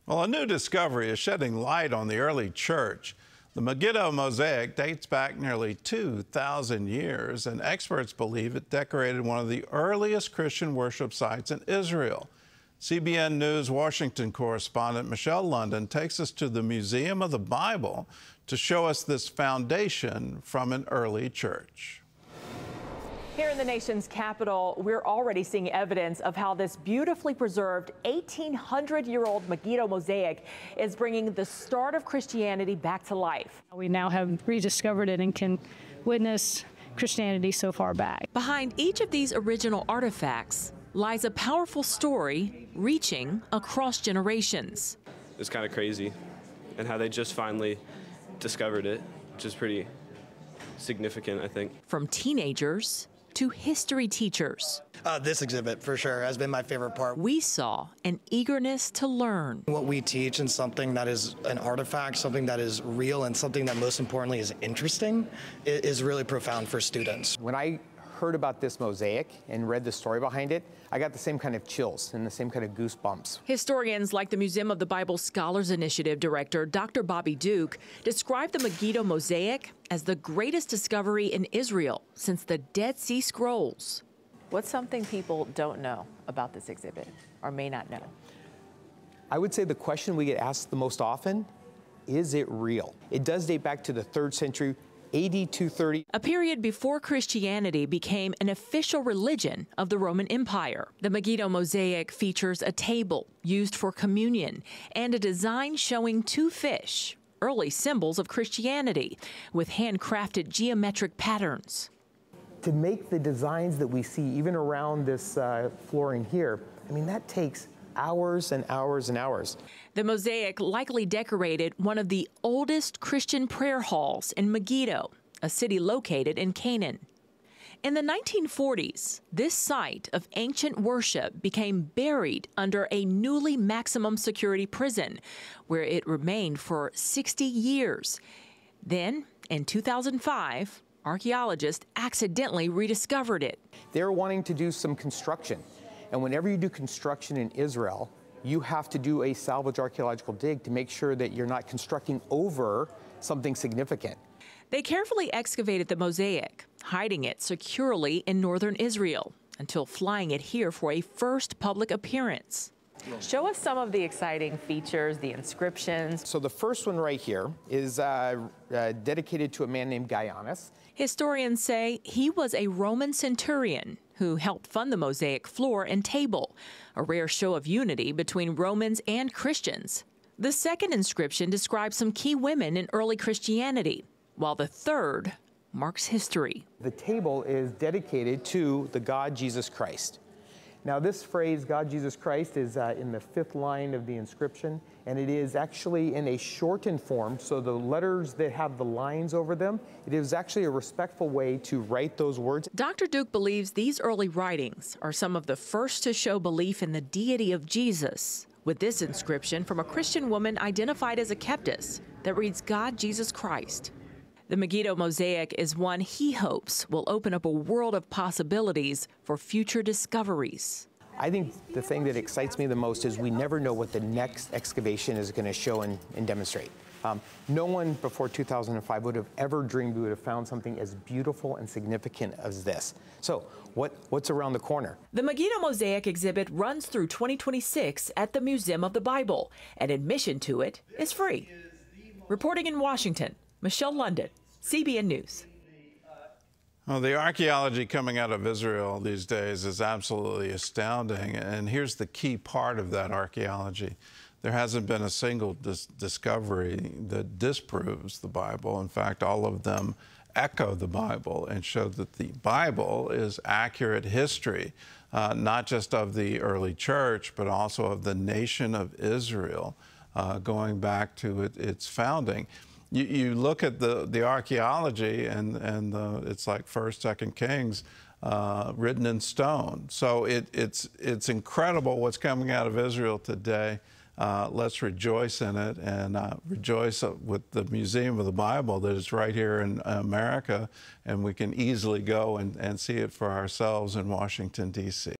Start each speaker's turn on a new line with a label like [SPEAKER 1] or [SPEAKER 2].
[SPEAKER 1] Well, a new discovery is shedding light on the early church. The Megiddo Mosaic dates back nearly 2,000 years, and experts believe it decorated one of the earliest Christian worship sites in Israel. CBN News Washington correspondent Michelle London takes us to the Museum of the Bible to show us this foundation from an early church.
[SPEAKER 2] Here in the nation's capital, we're already seeing evidence of how this beautifully preserved 1,800-year-old Megiddo Mosaic is bringing the start of Christianity back to life.
[SPEAKER 3] We now have rediscovered it and can witness Christianity so far back.
[SPEAKER 4] Behind each of these original artifacts lies a powerful story reaching across generations.
[SPEAKER 5] It's kind of crazy, and how they just finally discovered it, which is pretty significant, I think.
[SPEAKER 4] From teenagers to history teachers.
[SPEAKER 6] This exhibit, for sure, has been my favorite part.
[SPEAKER 4] We saw an eagerness to learn.
[SPEAKER 6] What we teach and something that is an artifact, something that is real, and something that most importantly is interesting, is really profound for students.
[SPEAKER 7] When I heard about this mosaic and read the story behind it, I got the same kind of chills and the same kind of goosebumps.
[SPEAKER 4] Historians like the Museum of the Bible Scholars Initiative director, Dr. Bobby Duke, described the Megiddo Mosaic as the greatest discovery in Israel since the Dead Sea Scrolls.
[SPEAKER 2] What's something people don't know about this exhibit or may not know?
[SPEAKER 7] I would say the question we get asked the most often, is it real? It does date back to the 3rd century, AD 230.
[SPEAKER 4] A period before Christianity became an official religion of the Roman Empire. The Megiddo Mosaic features a table used for communion and a design showing 2 fish, early symbols of Christianity, with handcrafted geometric patterns.
[SPEAKER 7] To make the designs that we see even around this flooring here, I mean, that takes hours and hours and hours.
[SPEAKER 4] The mosaic likely decorated one of the oldest Christian prayer halls in Megiddo, a city located in Canaan. In the 1940s, this site of ancient worship became buried under a newly maximum security prison, where it remained for 60 years. Then, in 2005, archaeologists accidentally rediscovered it.
[SPEAKER 7] They were wanting to do some construction. And whenever you do construction in Israel, you have to do a salvage archaeological dig to make sure that you're not constructing over something significant.
[SPEAKER 4] They carefully excavated the mosaic, hiding it securely in northern Israel, until flying it here for a first public appearance.
[SPEAKER 2] Show us some of the exciting features, the inscriptions.
[SPEAKER 7] So the first one right here is dedicated to a man named Gaianus.
[SPEAKER 4] Historians say he was a Roman centurion who helped fund the mosaic floor and table, a rare show of unity between Romans and Christians. The second inscription describes some key women in early Christianity, while the third marks history.
[SPEAKER 7] The table is dedicated to the God Jesus Christ. Now, this phrase, God Jesus Christ, is in the 5th line of the inscription, and it is actually in a shortened form, so the letters that have the lines over them, it is actually a respectful way to write those words.
[SPEAKER 4] Dr. Duke believes these early writings are some of the first to show belief in the deity of Jesus, with this inscription from a Christian woman identified as a Keptis that reads, God Jesus Christ. The Megiddo Mosaic is one he hopes will open up a world of possibilities for future discoveries.
[SPEAKER 7] I think the thing that excites me the most is we never know what the next excavation is going to show and demonstrate. No one before 2005 would have ever dreamed we would have found something as beautiful and significant as this. So what's around the corner?
[SPEAKER 2] The Megiddo Mosaic exhibit runs through 2026 at the Museum of the Bible, and admission to it is free. Reporting in Washington, Michelle London, CBN News.
[SPEAKER 1] Well, the archaeology coming out of Israel these days is absolutely astounding. And here's the key part of that archaeology. There hasn't been a single discovery that disproves the Bible. In fact, all of them echo the Bible and show that the Bible is accurate history, not just of the early church, but also of the nation of Israel, going back to its founding. You look at the archaeology, and it's like 1st, 2nd Kings, written in stone. So it's incredible what's coming out of Israel today. Let's rejoice in it, and rejoice with the Museum of the Bible that is right here in America, and we can easily go and see it for ourselves in Washington, D.C.